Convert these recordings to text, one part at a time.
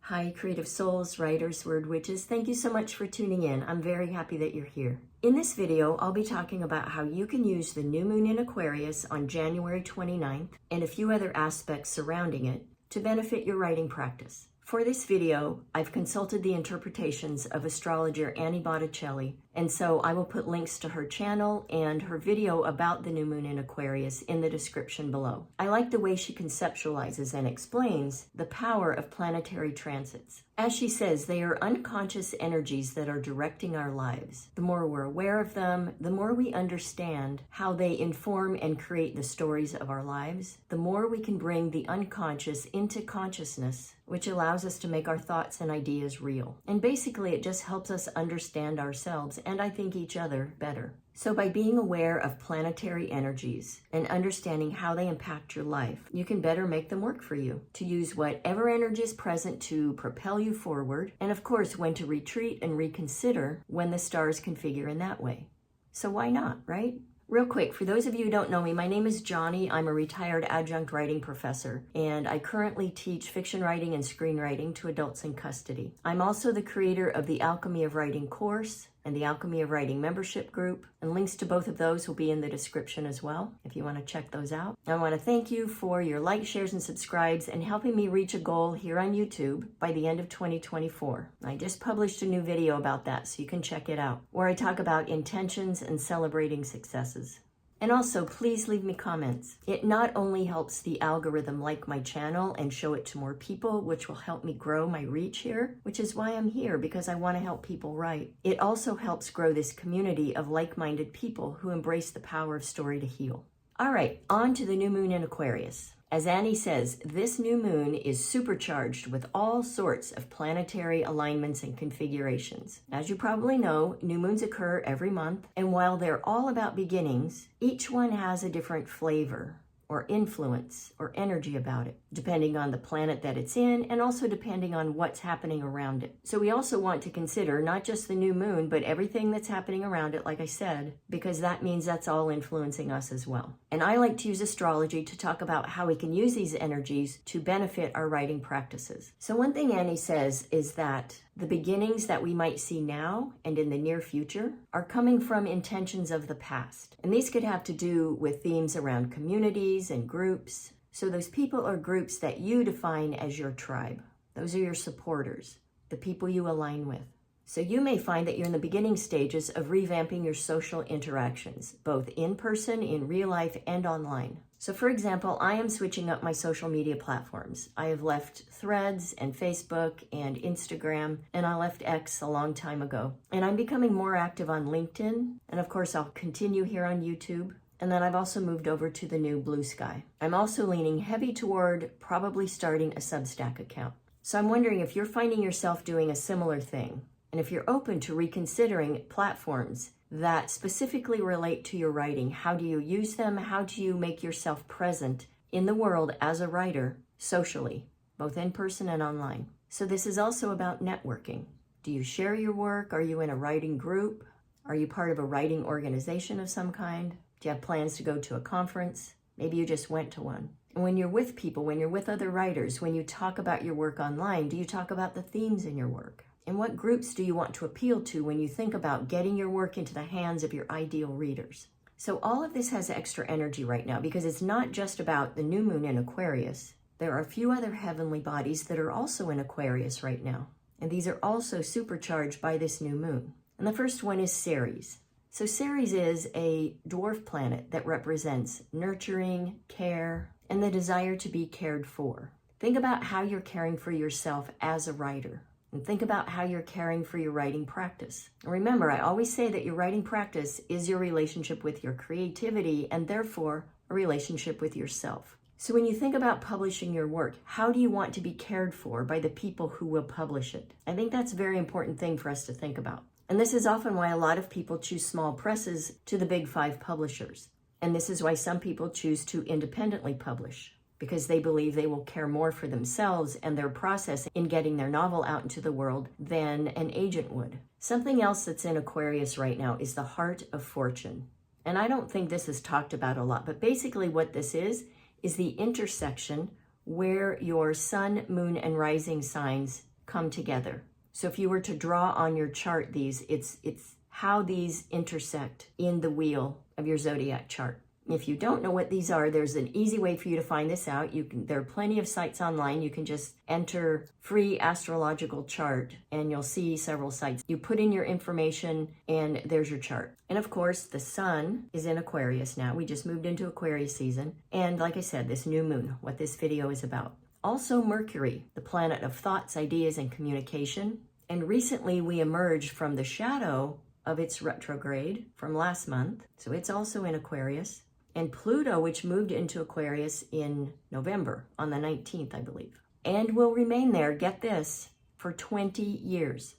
Hi, creative souls, writers, word witches. Thank you so much for tuning in. I'm very happy that you're here. In this video, I'll be talking about how you can use the new moon in Aquarius on January 29th and a few other aspects surrounding it to benefit your writing practice. For this video, I've consulted the interpretations of astrologer Annie Botticelli, and so I will put links to her channel and her video about the new moon in Aquarius in the description below. I like the way she conceptualizes and explains the power of planetary transits. As she says, they are unconscious energies that are directing our lives. The more we're aware of them, the more we understand how they inform and create the stories of our lives, the more we can bring the unconscious into consciousness, which allows us to make our thoughts and ideas real. And basically, it just helps us understand ourselves and I think each other better. So by being aware of planetary energies and understanding how they impact your life, you can better make them work for you, to use whatever energy is present to propel you forward, and of course, when to retreat and reconsider when the stars configure in that way. So why not, right? Real quick, for those of you who don't know me, my name is Johnny. I'm a retired adjunct writing professor, and I currently teach fiction writing and screenwriting to adults in custody. I'm also the creator of the Alchemy of Writing course and the Alchemy of Writing membership group, and links to both of those will be in the description as well, if you want to check those out. I want to thank you for your likes, shares, and subscribes, and helping me reach a goal here on YouTube by the end of 2024. I just published a new video about that, so you can check it out, where I talk about intentions and celebrating successes. And also, please leave me comments. It not only helps the algorithm like my channel and show it to more people, which will help me grow my reach here, which is why I'm here, because I want to help people write. It also helps grow this community of like-minded people who embrace the power of story to heal. All right, on to the new moon in Aquarius. As Annie says, this new moon is supercharged with all sorts of planetary alignments and configurations. As you probably know, new moons occur every month, and while they're all about beginnings, each one has a different flavor or influence or energy about it, depending on the planet that it's in and also depending on what's happening around it. So we also want to consider not just the new moon, but everything that's happening around it, like I said, because that means that's all influencing us as well. And I like to use astrology to talk about how we can use these energies to benefit our writing practices. So one thing Annie says is that the beginnings that we might see now and in the near future are coming from intentions of the past. And these could have to do with themes around communities and groups. So those people or groups that you define as your tribe, those are your supporters, the people you align with. So you may find that you're in the beginning stages of revamping your social interactions, both in person, in real life, and online. So for example, I am switching up my social media platforms. I have left Threads and Facebook and Instagram, and I left X a long time ago. And I'm becoming more active on LinkedIn, and of course I'll continue here on YouTube. And then I've also moved over to the new Blue Sky. I'm also leaning heavy toward probably starting a Substack account. So I'm wondering if you're finding yourself doing a similar thing, and if you're open to reconsidering platforms that specifically relate to your writing. How do you use them? How do you make yourself present in the world as a writer socially, both in person and online? So this is also about networking. Do you share your work? Are you in a writing group? Are you part of a writing organization of some kind? Do you have plans to go to a conference? Maybe you just went to one. And when you're with people, when you're with other writers, when you talk about your work online, do you talk about the themes in your work? And what groups do you want to appeal to when you think about getting your work into the hands of your ideal readers? So all of this has extra energy right now because it's not just about the new moon in Aquarius. There are a few other heavenly bodies that are also in Aquarius right now. And these are also supercharged by this new moon. And the first one is Ceres. So Ceres is a dwarf planet that represents nurturing, care, and the desire to be cared for. Think about how you're caring for yourself as a writer. And think about how you're caring for your writing practice. And remember, I always say that your writing practice is your relationship with your creativity and therefore a relationship with yourself. So when you think about publishing your work, how do you want to be cared for by the people who will publish it? I think that's a very important thing for us to think about. And this is often why a lot of people choose small presses to the big 5 publishers. And this is why some people choose to independently publish, because they believe they will care more for themselves and their process in getting their novel out into the world than an agent would. Something else that's in Aquarius right now is the Heart of Fortune. And I don't think this is talked about a lot, but basically what this is the intersection where your sun, moon, and rising signs come together. So if you were to draw on your chart it's how these intersect in the wheel of your zodiac chart. If you don't know what these are, there's an easy way for you to find this out. There are plenty of sites online. You can just enter free astrological chart and you'll see several sites. You put in your information and there's your chart. And of course, the sun is in Aquarius now. We just moved into Aquarius season. And like I said, this new moon, what this video is about. Also Mercury, the planet of thoughts, ideas, and communication. And recently we emerged from the shadow of its retrograde from last month. So it's also in Aquarius. And Pluto, which moved into Aquarius in November on the 19th, I believe, and will remain there, get this, for 20 years.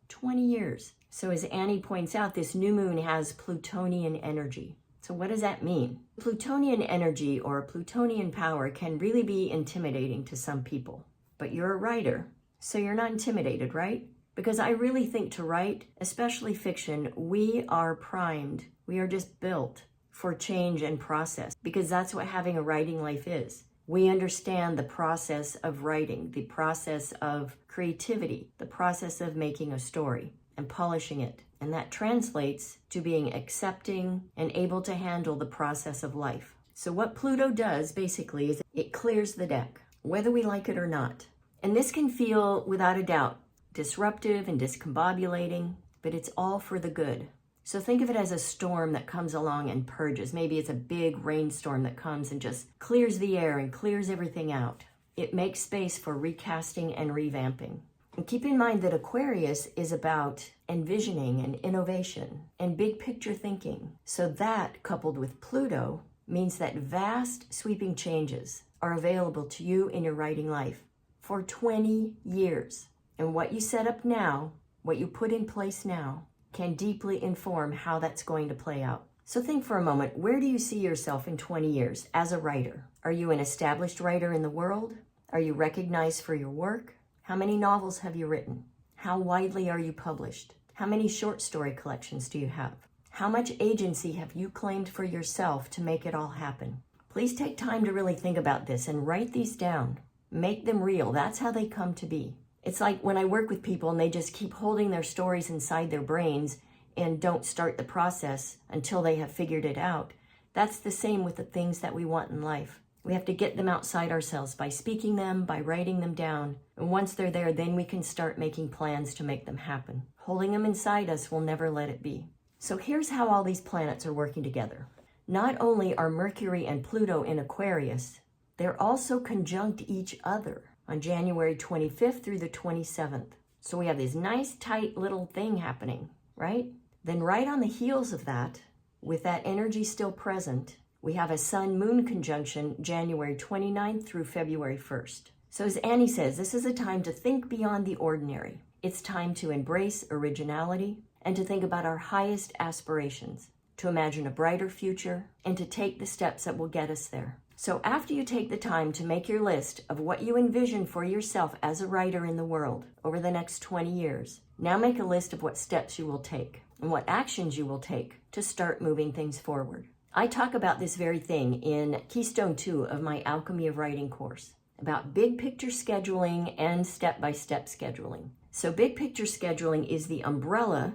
20 years. So as Annie points out, this new moon has Plutonian energy. So what does that mean? Plutonian energy or Plutonian power can really be intimidating to some people. But you're a writer, so you're not intimidated, right? Because I really think to write, especially fiction, we are primed. We are just built for change and process, because that's what having a writing life is. We understand the process of writing, the process of creativity, the process of making a story and polishing it. And that translates to being accepting and able to handle the process of life. So what Pluto does basically is it clears the deck, whether we like it or not. And this can feel, without a doubt, disruptive and discombobulating, but it's all for the good. So think of it as a storm that comes along and purges. Maybe it's a big rainstorm that comes and just clears the air and clears everything out. It makes space for recasting and revamping. And keep in mind that Aquarius is about envisioning and innovation and big picture thinking. So that, coupled with Pluto, means that vast sweeping changes are available to you in your writing life for 20 years. And what you set up now, what you put in place now, can deeply inform how that's going to play out. So think for a moment, where do you see yourself in 20 years as a writer? Are you an established writer in the world? Are you recognized for your work? How many novels have you written? How widely are you published? How many short story collections do you have? How much agency have you claimed for yourself to make it all happen? Please take time to really think about this and write these down. Make them real. That's how they come to be. It's like when I work with people and they just keep holding their stories inside their brains and don't start the process until they have figured it out. That's the same with the things that we want in life. We have to get them outside ourselves by speaking them, by writing them down. And once they're there, then we can start making plans to make them happen. Holding them inside us will never let it be. So here's how all these planets are working together. Not only are Mercury and Pluto in Aquarius, they're also conjunct each other on January 25th through the 27th. So we have this nice tight little thing happening, right? Then right on the heels of that, with that energy still present, we have a Sun-Moon conjunction January 29th through February 1st. So as Annie says, this is a time to think beyond the ordinary. It's time to embrace originality and to think about our highest aspirations, to imagine a brighter future, and to take the steps that will get us there. So after you take the time to make your list of what you envision for yourself as a writer in the world over the next 20 years, now make a list of what steps you will take and what actions you will take to start moving things forward. I talk about this very thing in Keystone 2 of my Alchemy of Writing course, about big picture scheduling and step-by-step scheduling. So big picture scheduling is the umbrella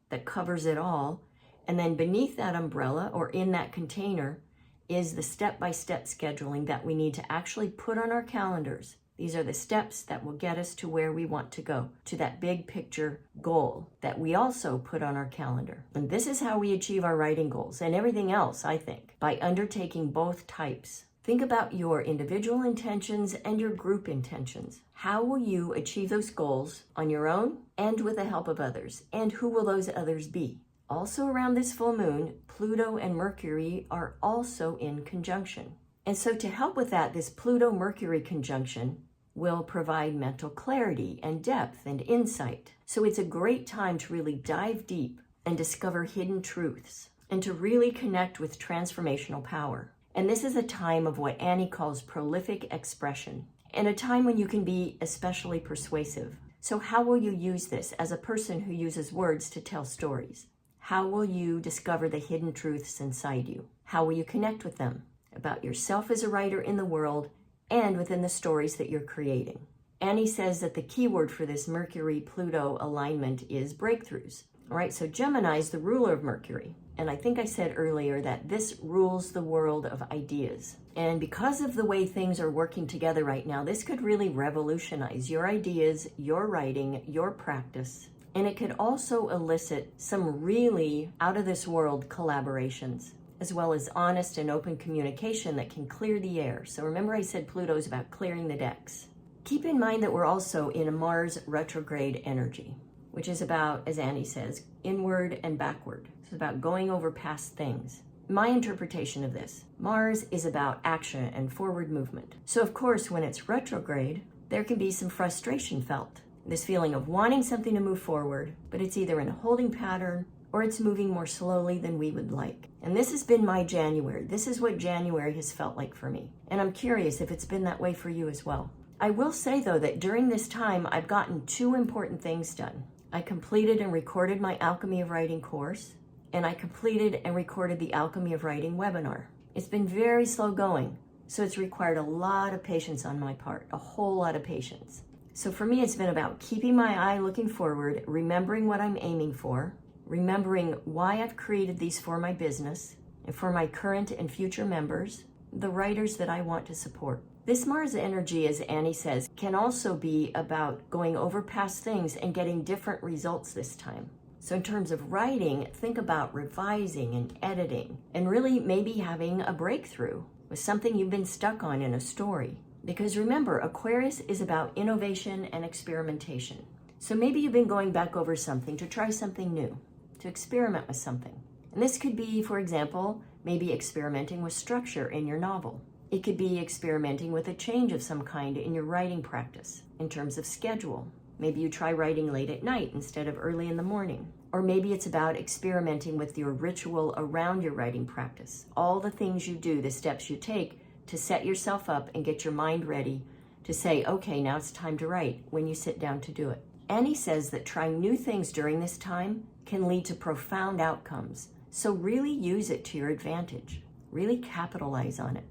that covers it all, and then beneath that umbrella or in that container is the step-by-step scheduling that we need to actually put on our calendars. These are the steps that will get us to where we want to go, to that big picture goal that we also put on our calendar. And this is how we achieve our writing goals and everything else, I think, by undertaking both types. Think about your individual intentions and your group intentions. How will you achieve those goals on your own and with the help of others? And who will those others be? Also around this full moon, Pluto and Mercury are also in conjunction. And so to help with that, this Pluto-Mercury conjunction will provide mental clarity and depth and insight. So it's a great time to really dive deep and discover hidden truths and to really connect with transformational power. And this is a time of what Annie calls prolific expression, and a time when you can be especially persuasive. So how will you use this as a person who uses words to tell stories? How will you discover the hidden truths inside you? How will you connect with them about yourself as a writer in the world and within the stories that you're creating? Annie says that the key word for this Mercury-Pluto alignment is breakthroughs. All right, so Gemini is the ruler of Mercury. And I think I said earlier that this rules the world of ideas. And because of the way things are working together right now, this could really revolutionize your ideas, your writing, your practice. And it could also elicit some really out-of-this-world collaborations, as well as honest and open communication that can clear the air. So remember I said Pluto is about clearing the decks. Keep in mind that we're also in a Mars retrograde energy, which is about, as Annie says, inward and backward. It's about going over past things. My interpretation of this, Mars is about action and forward movement. So of course, when it's retrograde, there can be some frustration felt. This feeling of wanting something to move forward, but it's either in a holding pattern or it's moving more slowly than we would like. And this has been my January. This is what January has felt like for me. And I'm curious if it's been that way for you as well. I will say though that during this time, I've gotten two important things done. I completed and recorded my Alchemy of Writing course, and I completed and recorded the Alchemy of Writing webinar. It's been very slow going, so it's required a lot of patience on my part, a whole lot of patience. So for me, it's been about keeping my eye looking forward, remembering what I'm aiming for, remembering why I've created these for my business and for my current and future members, the writers that I want to support. This Mars energy, as Annie says, can also be about going over past things and getting different results this time. So in terms of writing, think about revising and editing and really maybe having a breakthrough with something you've been stuck on in a story. Because remember, Aquarius is about innovation and experimentation. So maybe you've been going back over something to try something new, to experiment with something. And this could be, for example, maybe experimenting with structure in your novel. It could be experimenting with a change of some kind in your writing practice in terms of schedule. Maybe you try writing late at night instead of early in the morning. Or maybe it's about experimenting with your ritual around your writing practice. All the things you do, the steps you take to set yourself up and get your mind ready to say, okay, now it's time to write when you sit down to do it. Annie says that trying new things during this time can lead to profound outcomes. So really use it to your advantage. Really capitalize on it.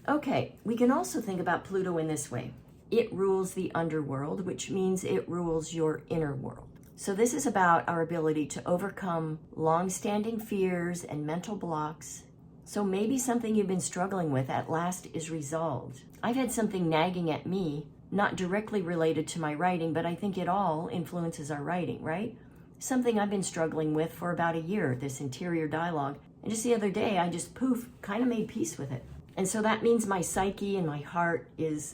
Okay, we can also think about Pluto in this way. It rules the underworld, which means it rules your inner world. So this is about our ability to overcome long-standing fears and mental blocks. So maybe something you've been struggling with at last is resolved. I've had something nagging at me, not directly related to my writing, but I think it all influences our writing, right? Something I've been struggling with for about a year, this interior dialogue. And just the other day, I just kind of made peace with it. And so that means my psyche and my heart is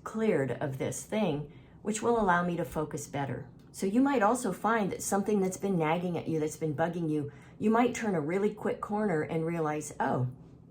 cleared of this thing, which will allow me to focus better. So you might also find that something that's been nagging at you, that's been bugging you, you might turn a really quick corner and realize, oh,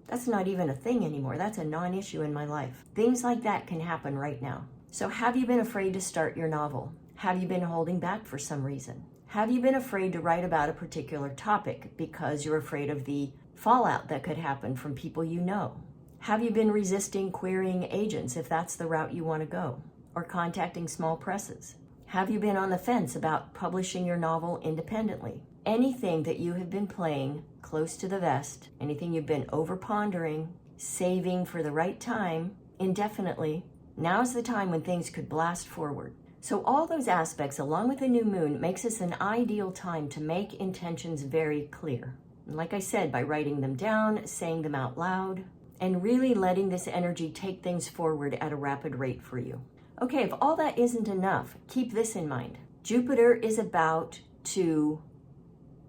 that's not even a thing anymore. That's a non-issue in my life. Things like that can happen right now. So have you been afraid to start your novel? Have you been holding back for some reason? Have you been afraid to write about a particular topic because you're afraid of the fallout that could happen from people you know? Have you been resisting querying agents if that's the route you want to go, or contacting small presses? Have you been on the fence about publishing your novel independently? Anything that you have been playing close to the vest, anything you've been over-pondering, saving for the right time, indefinitely, now's the time when things could blast forward. So all those aspects, along with the new moon, makes this an ideal time to make intentions very clear. And like I said, by writing them down, saying them out loud, and really letting this energy take things forward at a rapid rate for you. Okay, if all that isn't enough, keep this in mind. Jupiter is about to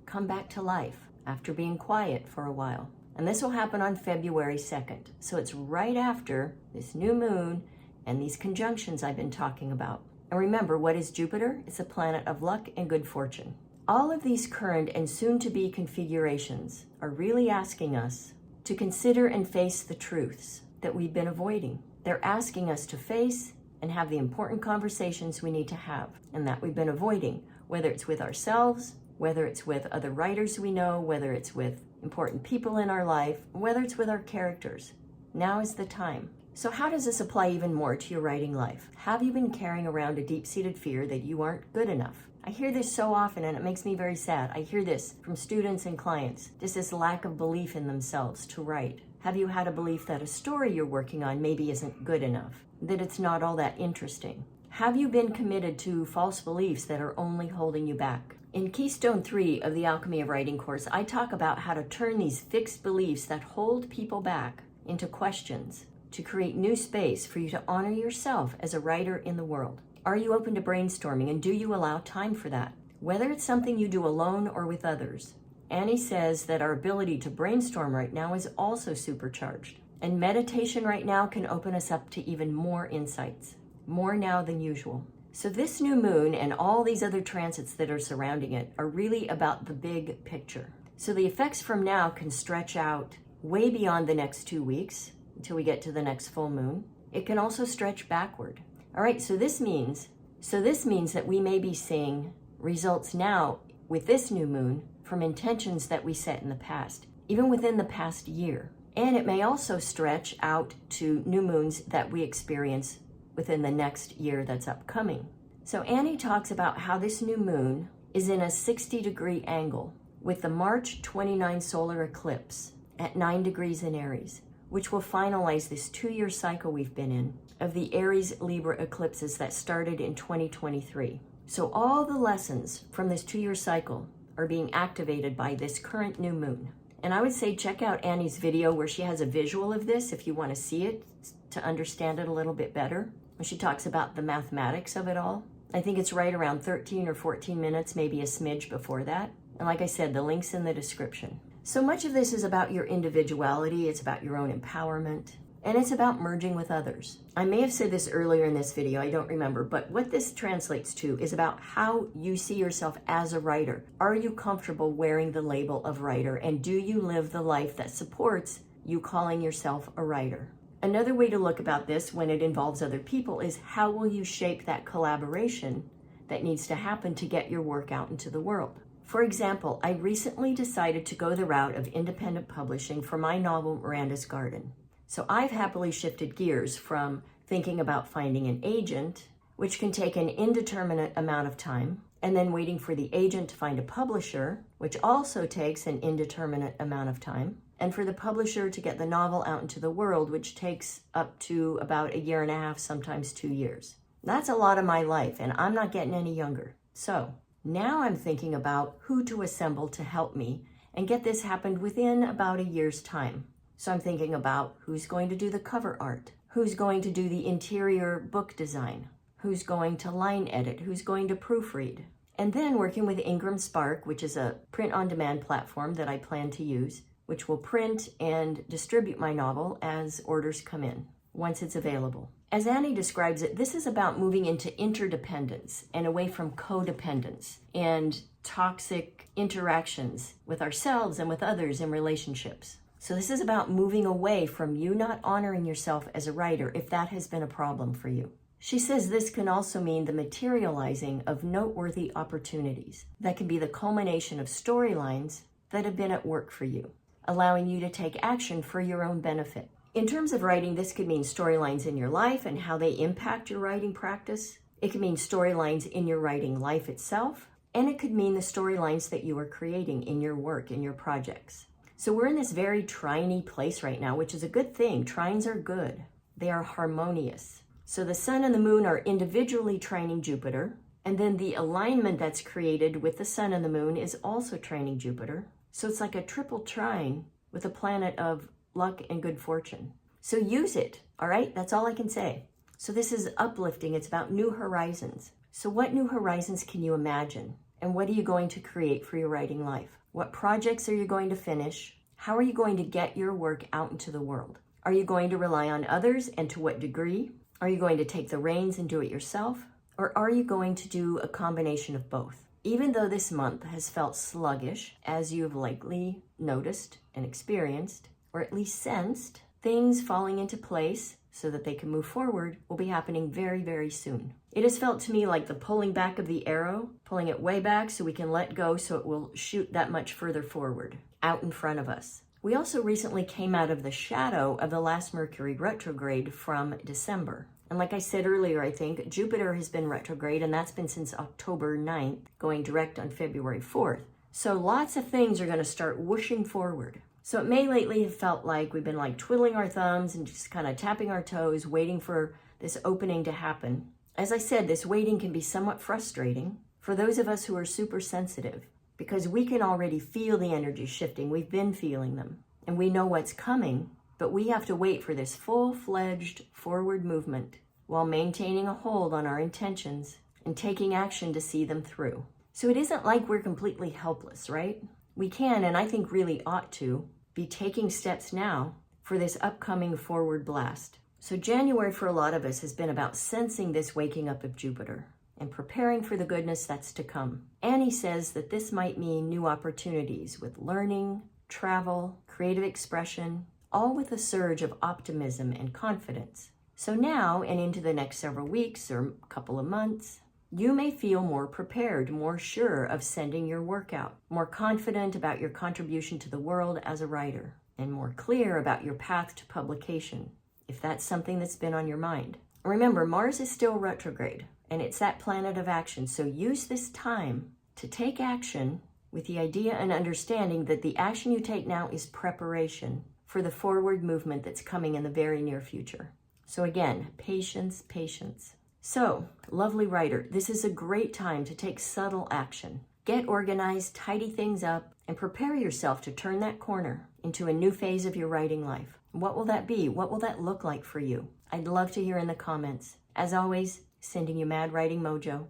come back to life after being quiet for a while. And this will happen on February 2nd. So it's right after this new moon and these conjunctions I've been talking about. And remember, what is Jupiter? It's a planet of luck and good fortune. All of these current and soon-to-be configurations are really asking us to consider and face the truths that we've been avoiding. They're asking us to face and have the important conversations we need to have and that we've been avoiding, whether it's with ourselves, whether it's with other writers we know, whether it's with important people in our life, whether it's with our characters. Now is the time. So how does this apply even more to your writing life? Have you been carrying around a deep-seated fear that you aren't good enough? I hear this so often and it makes me very sad. I hear this from students and clients, just this lack of belief in themselves to write. Have you had a belief that a story you're working on maybe isn't good enough, that it's not all that interesting? Have you been committed to false beliefs that are only holding you back? In Keystone 3 of the Alchemy of Writing course, I talk about how to turn these fixed beliefs that hold people back into questions to create new space for you to honor yourself as a writer in the world. Are you open to brainstorming, and do you allow time for that? Whether it's something you do alone or with others. Annie says that our ability to brainstorm right now is also supercharged. And meditation right now can open us up to even more insights, more now than usual. So this new moon and all these other transits that are surrounding it are really about the big picture. So the effects from now can stretch out way beyond the next 2 weeks until we get to the next full moon. It can also stretch backward. All right, so this means that we may be seeing results now with this new moon from intentions that we set in the past, even within the past year. And it may also stretch out to new moons that we experience within the next year that's upcoming. So Annie talks about how this new moon is in a 60-degree angle with the March 29 solar eclipse at 9 degrees in Aries, which will finalize this 2-year cycle we've been in of the Aries-Libra eclipses that started in 2023. So all the lessons from this 2-year cycle are being activated by this current new moon. And I would say check out Annie's video where she has a visual of this if you want to see it, to understand it a little bit better. When she talks about the mathematics of it all. I think it's right around 13 or 14 minutes, maybe a smidge before that. And like I said, the link's in the description. So much of this is about your individuality, it's about your own empowerment, and it's about merging with others. I may have said this earlier in this video, I don't remember, but what this translates to is about how you see yourself as a writer. Are you comfortable wearing the label of writer, and do you live the life that supports you calling yourself a writer? Another way to look about this when it involves other people is how will you shape that collaboration that needs to happen to get your work out into the world? For example, I recently decided to go the route of independent publishing for my novel, Miranda's Garden. So I've happily shifted gears from thinking about finding an agent, which can take an indeterminate amount of time, and then waiting for the agent to find a publisher, which also takes an indeterminate amount of time, and for the publisher to get the novel out into the world, which takes up to about 1.5 years, sometimes 2 years. That's a lot of my life, and I'm not getting any younger. So now I'm thinking about who to assemble to help me and get this happened within about 1 year's time. So I'm thinking about who's going to do the cover art, who's going to do the interior book design, who's going to line edit, who's going to proofread. And then working with Ingram Spark, which is a print-on-demand platform that I plan to use, which will print and distribute my novel as orders come in, once it's available. As Annie describes it, this is about moving into interdependence and away from codependence and toxic interactions with ourselves and with others in relationships. So this is about moving away from you not honoring yourself as a writer if that has been a problem for you. She says this can also mean the materializing of noteworthy opportunities that can be the culmination of storylines that have been at work for you, allowing you to take action for your own benefit. In terms of writing, this could mean storylines in your life and how they impact your writing practice. It could mean storylines in your writing life itself, and it could mean the storylines that you are creating in your work, in your projects. So we're in this very triny place right now, which is a good thing. Trines are good. They are harmonious. So the sun and the moon are individually trining Jupiter, and then the alignment that's created with the sun and the moon is also trining Jupiter. So it's like a triple trine with a planet of luck and good fortune. So use it, all right? That's all I can say. So this is uplifting. It's about new horizons. So what new horizons can you imagine? And what are you going to create for your writing life? What projects are you going to finish? How are you going to get your work out into the world? Are you going to rely on others, and to what degree? Are you going to take the reins and do it yourself? Or are you going to do a combination of both? Even though this month has felt sluggish, as you've likely noticed and experienced, or at least sensed, things falling into place so that they can move forward will be happening very, very soon. It has felt to me like the pulling back of the arrow, pulling it way back so we can let go so it will shoot that much further forward, out in front of us. We also recently came out of the shadow of the last Mercury retrograde from December. And like I said earlier, I think Jupiter has been retrograde, and that's been since October 9th, going direct on February 4th. So lots of things are going to start whooshing forward. So it may lately have felt like we've been like twiddling our thumbs and just kind of tapping our toes, waiting for this opening to happen. As I said, this waiting can be somewhat frustrating for those of us who are super sensitive, because we can already feel the energy shifting. We've been feeling them, and we know what's coming, but we have to wait for this full-fledged forward movement while maintaining a hold on our intentions and taking action to see them through. So it isn't like we're completely helpless, right? We can, and I think really ought to, be taking steps now for this upcoming forward blast. So January for a lot of us has been about sensing this waking up of Jupiter and preparing for the goodness that's to come. Annie says that this might mean new opportunities with learning, travel, creative expression, all with a surge of optimism and confidence. So now and into the next several weeks or couple of months, you may feel more prepared, more sure of sending your work out, more confident about your contribution to the world as a writer, and more clear about your path to publication, if that's something that's been on your mind. Remember, Mars is still retrograde, and it's that planet of action, so use this time to take action with the idea and understanding that the action you take now is preparation for the forward movement that's coming in the very near future. So again, patience, patience. So, lovely writer, this is a great time to take subtle action. Get organized, tidy things up, and prepare yourself to turn that corner into a new phase of your writing life. What will that be? What will that look like for you? I'd love to hear in the comments. As always, sending you mad writing mojo.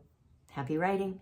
Happy writing.